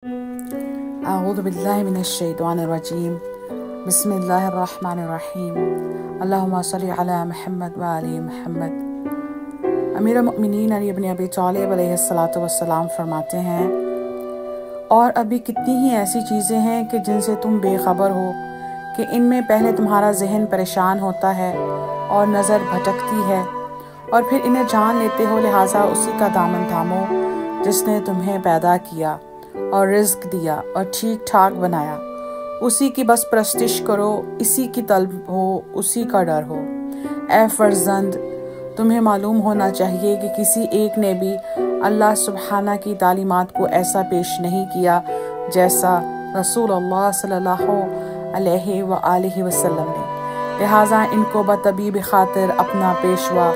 اعوذ باللہ من الشیطان الرجیم بسم اللہ الرحمن الرحیم اللہم صلی علی محمد و آل محمد۔ امیر المؤمنین علی بن ابی طالب علیہ السلام فرماتے ہیں، اور ابھی کتنی ہی ایسی چیزیں ہیں کہ جن سے تم بے خبر ہو کہ ان میں پہلے تمہارا ذہن پریشان ہوتا ہے اور نظر بھٹکتی ہے، اور پھر انہیں جان لیتے ہو، لہٰذا اسی کا دامن تھامو جس نے تمہیں پیدا کیا اور رزق دیا اور ٹھیک ٹھاک بنایا، اسی کی بس پرستش کرو، اسی کی طلب ہو، اسی کا ڈر ہو۔ اے فرزند، تمہیں معلوم ہونا چاہیے کہ کسی ایک نے بھی اللہ سبحانہ کی تعلیمات کو ایسا پیش نہیں کیا جیسا رسول اللہ صلی اللہ علیہ وآلہ وسلم نے، لہٰذا ان کو بطبیب خاطر اپنا پیشوا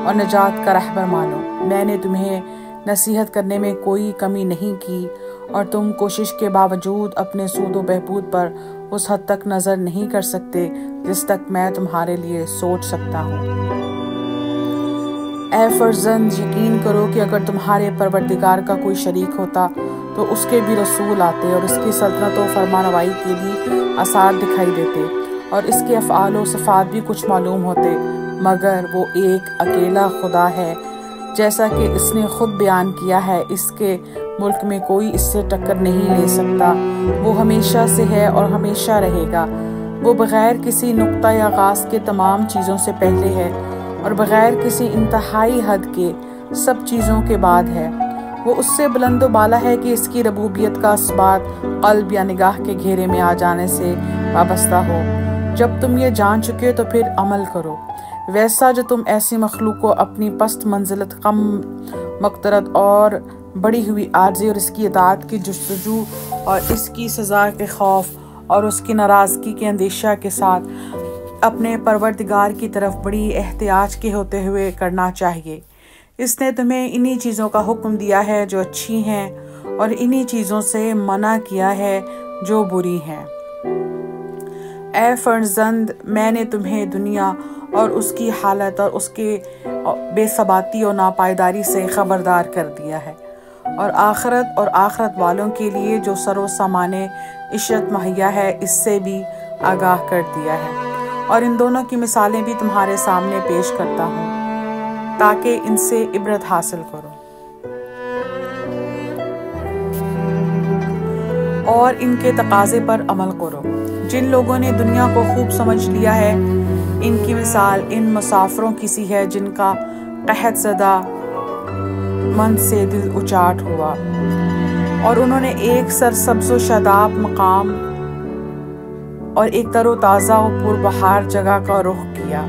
اور نجات کا رہبر مانو۔ میں نے تمہیں نصیحت کرنے میں کوئی کمی نہیں کی، اور تم کوشش کے باوجود اپنے سود و بہبود پر اس حد تک نظر نہیں کر سکتے جس تک میں تمہارے لیے سوچ سکتا ہوں۔ اے فرزند، یقین کرو کہ اگر تمہارے پروردگار کا کوئی شریک ہوتا تو اس کے بھی رسول آتے اور اس کی سلطنت و فرمانروائی کے بھی آثار دکھائی دیتے، اور اس کے افعال و صفات بھی کچھ معلوم ہوتے، مگر وہ ایک اکیلا خدا ہے، جیسا کہ اس نے خود بیان کیا ہے۔ اس کے ملک میں کوئی اس سے ٹکر نہیں لے سکتا، وہ ہمیشہ سے ہے اور ہمیشہ رہے گا۔ وہ بغیر کسی نقطہ یا آغاز کے تمام چیزوں سے پہلے ہے، اور بغیر کسی انتہائی حد کے سب چیزوں کے بعد ہے۔ وہ اس سے بلند و بالا ہے کہ اس کی ربوبیت کا اثبات قلب یا نگاہ کے گھیرے میں آ جانے سے وابستہ ہو۔ جب تم یہ جان چکے تو پھر عمل کرو، ویسا جو تم ایسی مخلوق کو اپنی پست منزلت، کم مقدرت اور بڑی ہوئی عاجزی اور اس کی اطاعت کی جستجو اور اس کی سزا کے خوف اور اس کی ناراضگی کے اندیشہ کے ساتھ اپنے پروردگار کی طرف بڑی احتیاج کے ہوتے ہوئے کرنا چاہیے۔ اس نے تمہیں انہی چیزوں کا حکم دیا ہے جو اچھی ہیں، اور انہی چیزوں سے منع کیا ہے جو بری ہیں۔ اے فرزند، میں نے تمہیں دنیا اور اس کی حالت اور اس کے بے ثباتی اور ناپائیداری سے خبردار کر دیا ہے، اور آخرت والوں کے لیے جو سر و سامان عشرت مہیا ہے اس سے بھی آگاہ کر دیا ہے، اور ان دونوں کی مثالیں بھی تمہارے سامنے پیش کرتا ہوں تاکہ ان سے عبرت حاصل کرو، اور ان کے تقاضے پر عمل کرو۔ جن لوگوں نے دنیا کو خوب سمجھ لیا ہے، ان کی مثال ان مسافروں کی سی ہے جن کا قحط زدہ من سے دل اچاٹ ہوا، اور انہوں نے ایک سرسبز و شاداب مقام اور ایک تر و تازہ و پربہار جگہ کا رخ کیا،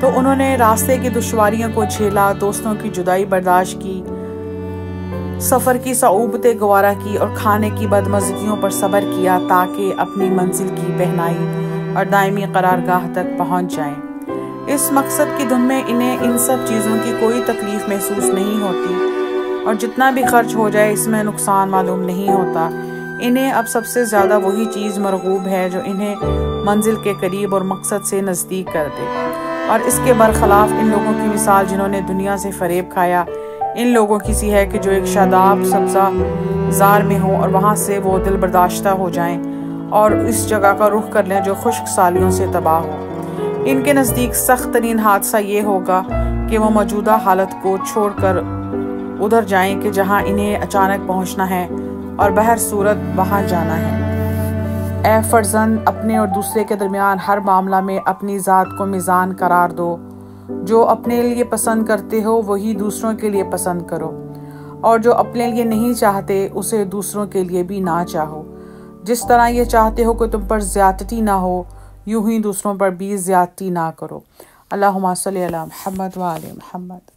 تو انہوں نے راستے کی دشواریوں کو جھیلا، دوستوں کی جدائی برداشت کی، سفر کی صعوبتیں گوارا کی، اور کھانے کی بدمزگیوں پر صبر کیا تاکہ اپنی منزل کی پہنائی اور دائمی قرارگاہ تک پہنچ جائیں۔ اس مقصد کی دھن میں انہیں ان سب چیزوں کی کوئی تکلیف محسوس نہیں ہوتی، اور جتنا بھی خرچ ہو جائے اس میں نقصان معلوم نہیں ہوتا۔ انہیں اب سب سے زیادہ وہی چیز مرغوب ہے جو انہیں منزل کے قریب اور مقصد سے نزدیک کر دے، اور اس کے برخلاف ان لوگوں کی مثال جنہوں نے دنیا سے فریب کھایا، ان لوگوں کی سی ہے کہ جو ایک شاداب سبزہ زار میں ہوں اور وہاں سے وہ دل برداشتہ ہو جائیں اور اس جگہ کا رخ کر لیں جو خشک سالیوں سے تباہ ہو۔ ان کے نزدیک سخت ترین حادثہ یہ ہوگا کہ وہ موجودہ حالت کو چھوڑ کر ادھر جائیں کہ جہاں انہیں اچانک پہنچنا ہے، اور بہر صورت وہاں جانا ہے۔ اے فرزند، اپنے اور دوسرے کے درمیان ہر معاملہ میں اپنی ذات کو میزان قرار دو۔ جو اپنے لیے پسند کرتے ہو وہی دوسروں کے لیے پسند کرو، اور جو اپنے لیے نہیں چاہتے اسے دوسروں کے لیے بھی نہ چاہو۔ جس طرح یہ چاہتے ہو کہ تم پر زیادتی نہ ہو، یوں ہی دوسروں پر بھی زیادتی نہ کرو۔ اللہم صلی علی محمد و آل محمد۔